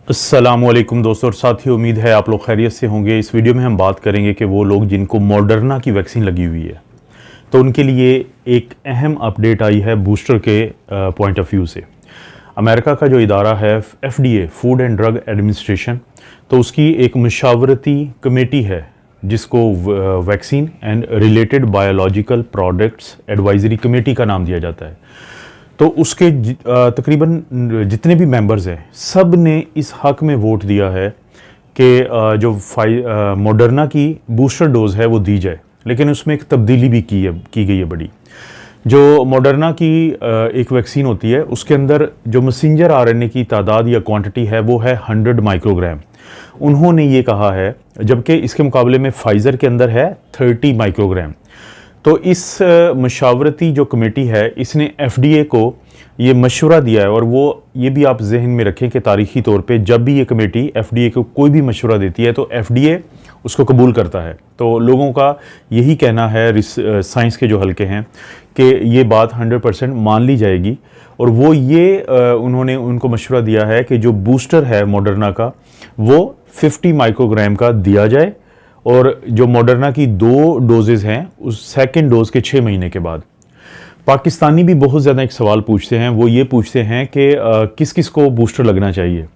अस्सलामुअलैकुम दोस्तों और साथियों, उम्मीद है आप लोग खैरियत से होंगे। इस वीडियो में हम बात करेंगे कि वो लोग जिनको मॉडर्ना की वैक्सीन लगी हुई है तो उनके लिए एक अहम अपडेट आई है बूस्टर के पॉइंट ऑफ व्यू से। अमेरिका का जो इदारा है FDA, food and drug administration, तो उसकी एक मशावरती कमेटी है जिसको vaccine and related biological products advisory committee का नाम दिया जाता है। तो उसके तकरीबन जितने भी मेंबर्स हैं सब ने इस हक में वोट दिया है कि जो मॉडर्ना की बूस्टर डोज है वो दी जाए, लेकिन उसमें एक तब्दीली भी की गई है बड़ी। जो मॉडर्ना की एक वैक्सीन होती है उसके अंदर जो मैसेंजर RNA की तादाद या क्वांटिटी है वो है 100 माइक्रोग्राम। उन्होंने ये कहा है, जबकि इसके मुकाबले में फाइज़र के अंदर है 30 माइक्रोग्राम। तो इस मशावरती जो कमेटी है इसने FDA को ये मशवरा दिया है, और वो ये भी आप जहन में रखें कि तारीख़ी तौर पे जब भी ये कमेटी FDA को कोई भी मशवरा देती है तो FDA उसको कबूल करता है। तो लोगों का यही कहना है, साइंस के जो हल्के हैं, कि ये बात 100% मान ली जाएगी। और वो ये उन्होंने उनको मशवरा दिया है कि जो बूस्टर है मॉडर्ना का वो 50 माइक्रोग्राम का दिया जाए, और जो मॉडर्ना की 2 डोजेज़ हैं उस सेकेंड डोज के 6 महीने के बाद। पाकिस्तानी भी बहुत ज़्यादा एक सवाल पूछते हैं, वो ये पूछते हैं कि किस किस को बूस्टर लगना चाहिए,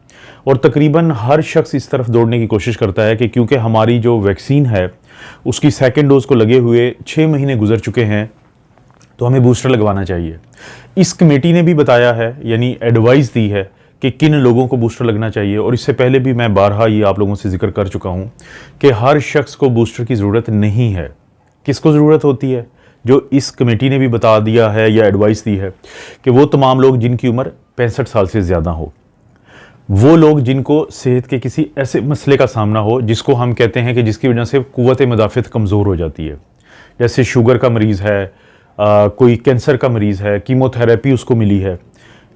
और तकरीबन हर शख्स इस तरफ दौड़ने की कोशिश करता है कि क्योंकि हमारी जो वैक्सीन है उसकी सेकेंड डोज को लगे हुए 6 महीने गुजर चुके हैं तो हमें बूस्टर लगवाना चाहिए। इस कमेटी ने भी बताया है, यानी एडवाइस दी है कि किन लोगों को बूस्टर लगना चाहिए। और इससे पहले भी मैं बारहा ये आप लोगों से जिक्र कर चुका हूँ कि हर शख्स को बूस्टर की ज़रूरत नहीं है। किसको ज़रूरत होती है? जो इस कमेटी ने भी बता दिया है या एडवाइस दी है कि वो तमाम लोग जिनकी उम्र 65 साल से ज़्यादा हो, वो लोग जिनको सेहत के किसी ऐसे मसले का सामना हो जिसको हम कहते हैं कि जिसकी वजह से कुव्वत मुदाफ़त कमज़ोर हो जाती है, जैसे शुगर का मरीज़ है, कोई कैंसर का मरीज़ है, कीमोथेरेपी उसको मिली है,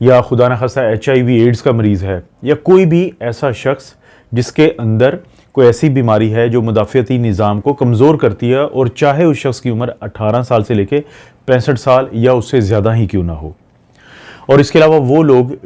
या खुदा न खास्ता HIV एड्स का मरीज़ है, या कोई भी ऐसा शख्स जिसके अंदर कोई ऐसी बीमारी है जो मुदाफ़ती निज़ाम को कमज़ोर करती है, और चाहे उस शख्स की उम्र 18 साल से लेके 65 साल या उससे ज़्यादा ही क्यों ना हो। और इसके अलावा वो लोग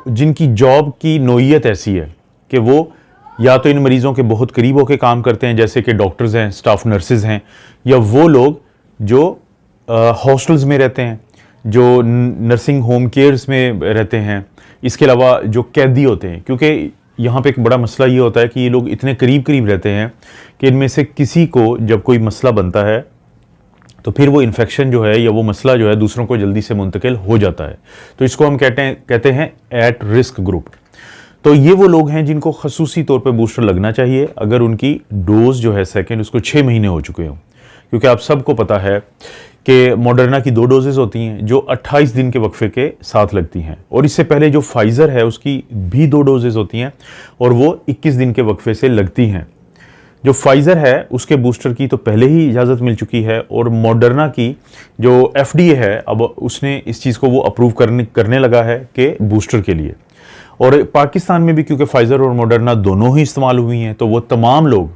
जिनकी जॉब की नोयत ऐसी है कि वो या तो इन मरीज़ों के बहुत करीब होकर काम करते हैं, जैसे कि डॉक्टर्स हैं, स्टाफ नर्सेज हैं, या वो लोग जो हॉस्टल्स में रहते हैं, जो नर्सिंग होम केयर्स में रहते हैं। इसके अलावा जो कैदी होते हैं, क्योंकि यहाँ पे एक बड़ा मसला ये होता है कि ये लोग इतने करीब करीब रहते हैं कि इनमें से किसी को जब कोई मसला बनता है तो फिर वो इन्फेक्शन जो है या वो मसला जो है दूसरों को जल्दी से मुंतकिल हो जाता है। तो इसको हम कहते हैं एट रिस्क ग्रुप। तो ये वो लोग हैं जिनको खसूसी तौर पे बूस्टर लगना चाहिए अगर उनकी डोज जो है सेकेंड उसको 6 महीने हो चुके हों, क्योंकि आप सबको पता है कि मॉडर्ना की 2 डोजेज़ होती हैं जो 28 दिन के वक्फे के साथ लगती हैं, और इससे पहले जो फाइज़र है उसकी भी 2 डोजेज़ होती हैं और वो 21 दिन के वक्फे से लगती हैं। जो फाइज़र है उसके बूस्टर की तो पहले ही इजाज़त मिल चुकी है, और मॉडर्ना की जो FDA है अब उसने इस चीज़ को वो अप्रूव करने लगा है कि बूस्टर के लिए। और पाकिस्तान में भी क्योंकि फाइज़र और मॉडर्ना दोनों ही इस्तेमाल हुई हैं, तो वो तमाम लोग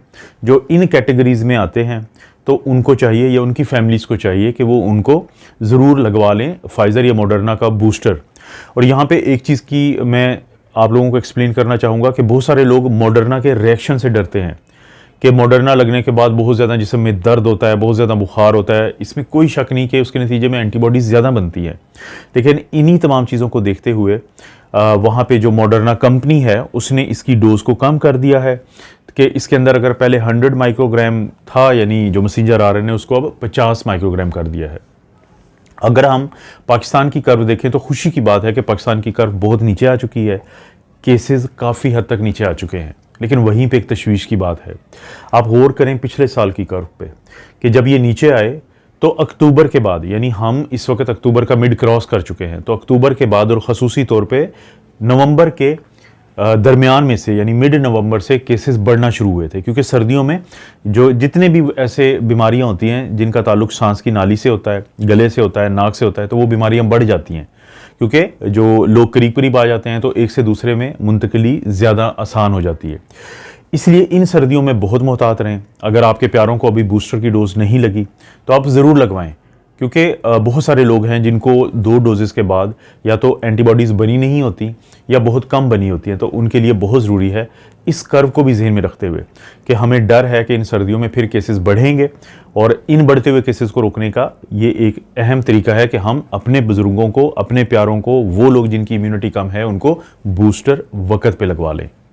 जो इन कैटेगरीज़ में आते हैं तो उनको चाहिए या उनकी फैमिलीज़ को चाहिए कि वो उनको ज़रूर लगवा लें फाइज़र या मॉडर्ना का बूस्टर। और यहाँ पे एक चीज़ की मैं आप लोगों को एक्सप्लेन करना चाहूँगा कि बहुत सारे लोग मॉडर्ना के रिएक्शन से डरते हैं कि मॉडर्ना लगने के बाद बहुत ज़्यादा जिस्म में दर्द होता है, बहुत ज़्यादा बुखार होता है। इसमें कोई शक नहीं कि उसके नतीजे में एंटीबॉडीज़ ज़्यादा बनती है। लेकिन इन्हीं तमाम चीज़ों को देखते हुए वहाँ पे जो मॉडर्ना कंपनी है उसने इसकी डोज़ को कम कर दिया है कि इसके अंदर अगर पहले 100 माइक्रोग्राम था, यानी जो मैसेंजर RNA, उसको अब 50 माइक्रोग्राम कर दिया है। अगर हम पाकिस्तान की कर्व देखें तो खुशी की बात है कि पाकिस्तान की कर्व बहुत नीचे आ चुकी है, केसेस काफ़ी हद तक नीचे आ चुके हैं। लेकिन वहीं पे एक तशवीश की बात है, आप गौर करें पिछले साल की कर्व पे कि जब ये नीचे आए तो अक्टूबर के बाद, यानी हम इस वक्त अक्टूबर का मिड क्रॉस कर चुके हैं, तो अक्टूबर के बाद और ख़ुसूसी तौर पे नवंबर के दरमियान में से, यानी मिड नवंबर से केसेस बढ़ना शुरू हुए थे, क्योंकि सर्दियों में जो जितने भी ऐसे बीमारियां होती हैं जिनका ताल्लुक सांस की नाली से होता है, गले से होता है, नाक से होता है, तो वो बीमारियां बढ़ जाती हैं, क्योंकि जो लोग करीब करीब आ जाते हैं तो एक से दूसरे में मुंतकिली ज़्यादा आसान हो जाती है। इसलिए इन सर्दियों में बहुत मोहतात रहें। अगर आपके प्यारों को अभी बूस्टर की डोज नहीं लगी तो आप ज़रूर लगवाएं, क्योंकि बहुत सारे लोग हैं जिनको 2 डोजेस के बाद या तो एंटीबॉडीज़ बनी नहीं होती या बहुत कम बनी होती हैं, तो उनके लिए बहुत ज़रूरी है इस कर्व को भी ज़हन में रखते हुए कि हमें डर है कि इन सर्दियों में फिर केसेस बढ़ेंगे, और इन बढ़ते हुए केसेस को रोकने का ये एक अहम तरीका है कि हम अपने बुज़ुर्गों को, अपने प्यारों को, वो लोग जिनकी इम्यूनिटी कम है, उनको बूस्टर वक्त पे लगवा लें।